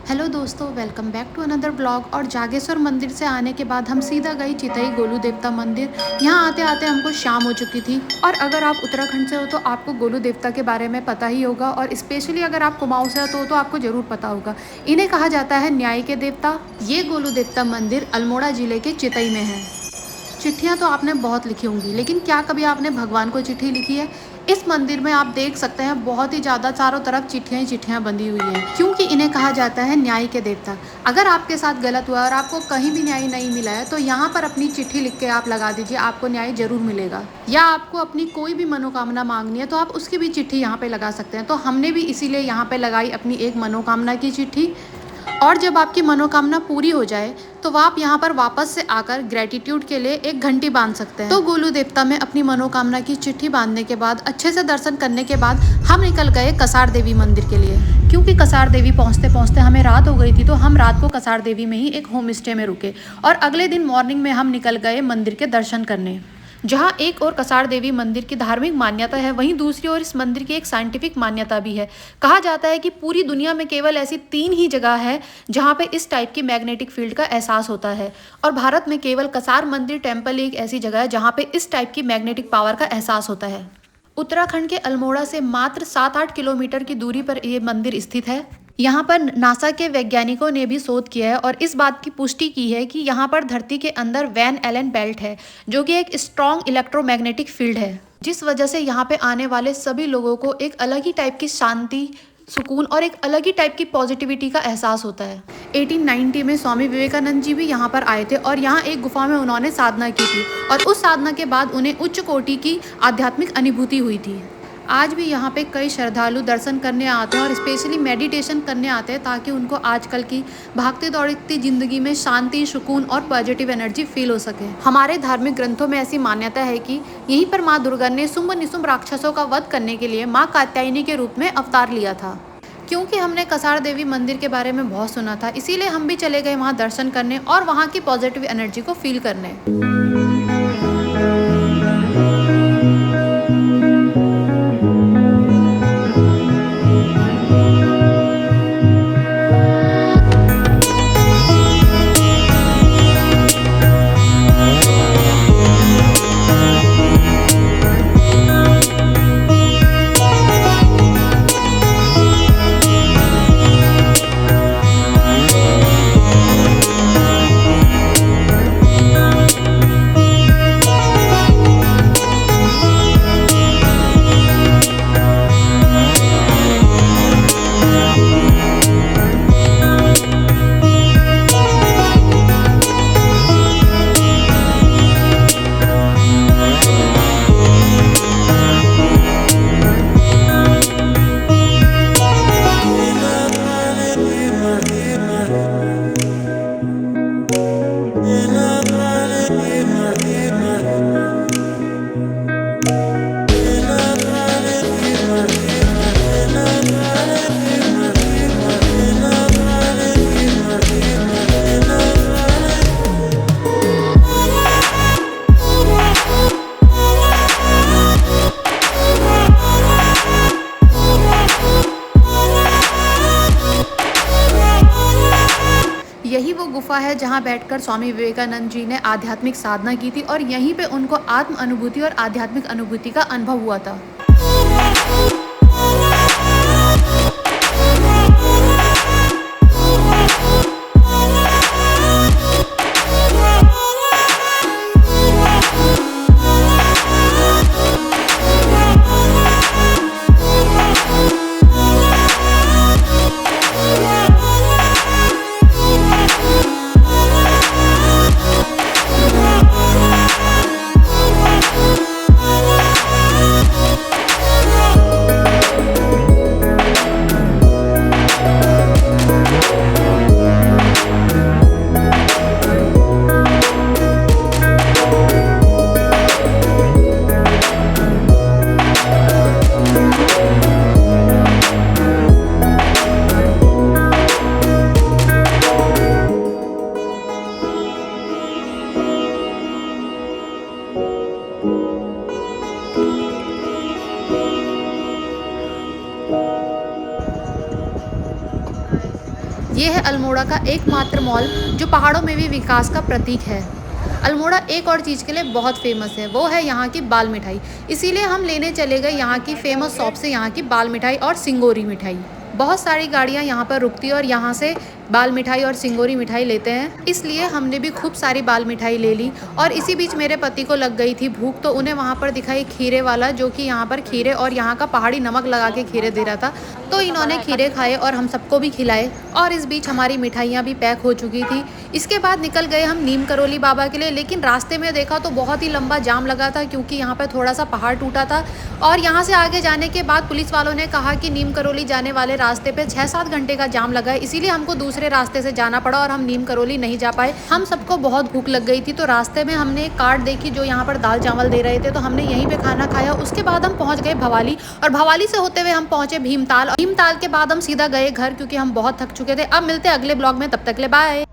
Hello दोस्तों, welcome back to another blog. और जागेश्वर मंदिर से आने के बाद हम सीधा गए चितई गोलू देवता मंदिर। यहाँ आते आते हमको शाम हो चुकी थी। और अगर आप उत्तराखंड से हो तो आपको गोलू देवता के बारे में पता ही होगा, और स्पेशली अगर आप कुमाऊँ से हो तो आपको ज़रूर पता होगा। इन्हें कहा जाता है न्याय के देवता। ये गोलू देवता मंदिर अल्मोड़ा ज़िले के चितई में है। चिट्ठियाँ तो आपने बहुत लिखी होंगी, लेकिन क्या कभी आपने भगवान को चिट्ठी लिखी है? इस मंदिर में आप देख सकते हैं बहुत ही ज़्यादा चारों तरफ चिट्ठियाँ ही चिट्ठियाँ बंधी हुई हैं, क्योंकि इन्हें कहा जाता है न्याय के देवता। अगर आपके साथ गलत हुआ और आपको कहीं भी न्याय नहीं मिला है तो यहाँ पर अपनी चिट्ठी लिख के आप लगा दीजिए, आपको न्याय जरूर मिलेगा। या आपको अपनी कोई भी मनोकामना मांगनी है तो आप उसकी भी चिट्ठी यहाँ पे लगा सकते हैं। तो हमने भी इसीलिए यहाँ पे लगाई अपनी एक मनोकामना की चिट्ठी। और जब आपकी मनोकामना पूरी हो जाए तो आप यहाँ पर वापस से आकर ग्रेटिट्यूड के लिए एक घंटी बांध सकते हैं। तो गोलू देवता में अपनी मनोकामना की चिट्ठी बांधने के बाद, अच्छे से दर्शन करने के बाद, हम निकल गए कसार देवी मंदिर के लिए। क्योंकि कसार देवी पहुँचते पहुँचते हमें रात हो गई थी, तो हम रात को कसार देवी में ही एक होम स्टे में रुके और अगले दिन मॉर्निंग में हम निकल गए मंदिर के दर्शन करने। जहाँ एक और कसार देवी मंदिर की धार्मिक मान्यता है, वहीं दूसरी ओर इस मंदिर की एक साइंटिफिक मान्यता भी है। कहा जाता है कि पूरी दुनिया में केवल ऐसी 3 ही जगह है जहाँ पे इस टाइप की मैग्नेटिक फील्ड का एहसास होता है, और भारत में केवल कसार मंदिर टेम्पल एक ऐसी जगह है जहाँ पे इस टाइप की मैग्नेटिक पावर का एहसास होता है। उत्तराखंड के अल्मोड़ा से मात्र 7-8 किलोमीटर की दूरी पर ये मंदिर स्थित है। यहाँ पर नासा के वैज्ञानिकों ने भी शोध किया है और इस बात की पुष्टि की है कि यहाँ पर धरती के अंदर वैन एलन बेल्ट है, जो कि एक स्ट्रॉन्ग इलेक्ट्रोमैग्नेटिक फील्ड है, जिस वजह से यहाँ पे आने वाले सभी लोगों को एक अलग ही टाइप की शांति, सुकून और एक अलग ही टाइप की पॉजिटिविटी का एहसास होता है। 1890 में स्वामी विवेकानंद जी भी यहाँ पर आए थे और यहाँ एक गुफा में उन्होंने साधना की थी, और उस साधना के बाद उन्हें उच्च कोटि की आध्यात्मिक अनुभूति हुई थी। आज भी यहाँ पे कई श्रद्धालु दर्शन करने आते हैं और स्पेशली मेडिटेशन करने आते हैं, ताकि उनको आजकल की भागती दौड़ती ज़िंदगी में शांति, सुकून और पॉजिटिव एनर्जी फील हो सके। हमारे धार्मिक ग्रंथों में ऐसी मान्यता है कि यहीं पर माँ दुर्गा ने शुंभ निशुंभ राक्षसों का वध करने के लिए माँ कात्यायनी के रूप में अवतार लिया था। क्योंकि हमने कसार देवी मंदिर के बारे में बहुत सुना था, इसीलिए हम भी चले गए वहाँ दर्शन करने और वहाँ की पॉजिटिव एनर्जी को फील करने। यही वो गुफा है जहाँ बैठकर स्वामी विवेकानंद जी ने आध्यात्मिक साधना की थी, और यहीं पे उनको आत्म अनुभूति और आध्यात्मिक अनुभूति का अनुभव हुआ था। ये है अल्मोड़ा का एकमात्र मॉल जो पहाड़ों में भी विकास का प्रतीक है। अल्मोड़ा एक और चीज़ के लिए बहुत फेमस है, वो है यहाँ की बाल मिठाई। इसीलिए हम लेने चले गए यहाँ की फेमस शॉप से यहाँ की बाल मिठाई और सिंगोरी मिठाई। बहुत सारी गाड़ियाँ यहाँ पर रुकती है और यहाँ से बाल मिठाई और सिंगोरी मिठाई लेते हैं, इसलिए हमने भी खूब सारी बाल मिठाई ले ली। और इसी बीच मेरे पति को लग गई थी भूख, तो उन्हें वहाँ पर दिखाई खीरे वाला, जो कि यहाँ पर खीरे और यहाँ का पहाड़ी नमक लगा के खीरे दे रहा था। तो इन्होंने खीरे खाए और हम सबको भी खिलाए, और इस बीच हमारी मिठाइयाँ भी पैक हो चुकी थी। इसके बाद निकल गए हम नीम करोली बाबा के लिए, लेकिन रास्ते में देखा तो बहुत ही लंबा जाम लगा था, क्योंकि यहाँ पर थोड़ा सा पहाड़ टूटा था। और यहाँ से आगे जाने के बाद पुलिस वालों ने कहा कि नीम करोली जाने वाले रास्ते पे 6-7 घंटे का जाम लगा है, इसीलिए हमको दूसरे रास्ते से जाना पड़ा और हम नीम करोली नहीं जा पाए। हम सबको बहुत भूख लग गई थी, तो रास्ते में हमने एक कार्ट देखी जो यहाँ पर दाल चावल दे रहे थे, तो हमने यहीं पे खाना खाया। उसके बाद हम पहुँच गए भवाली, और भवाली से होते हुए हम पहुँचे भीमताल। भीमताल के बाद हम सीधा गए घर, क्योंकि हम बहुत थक चुके थे। अब मिलते हैं अगले ब्लॉग में, तब तक ले बाय।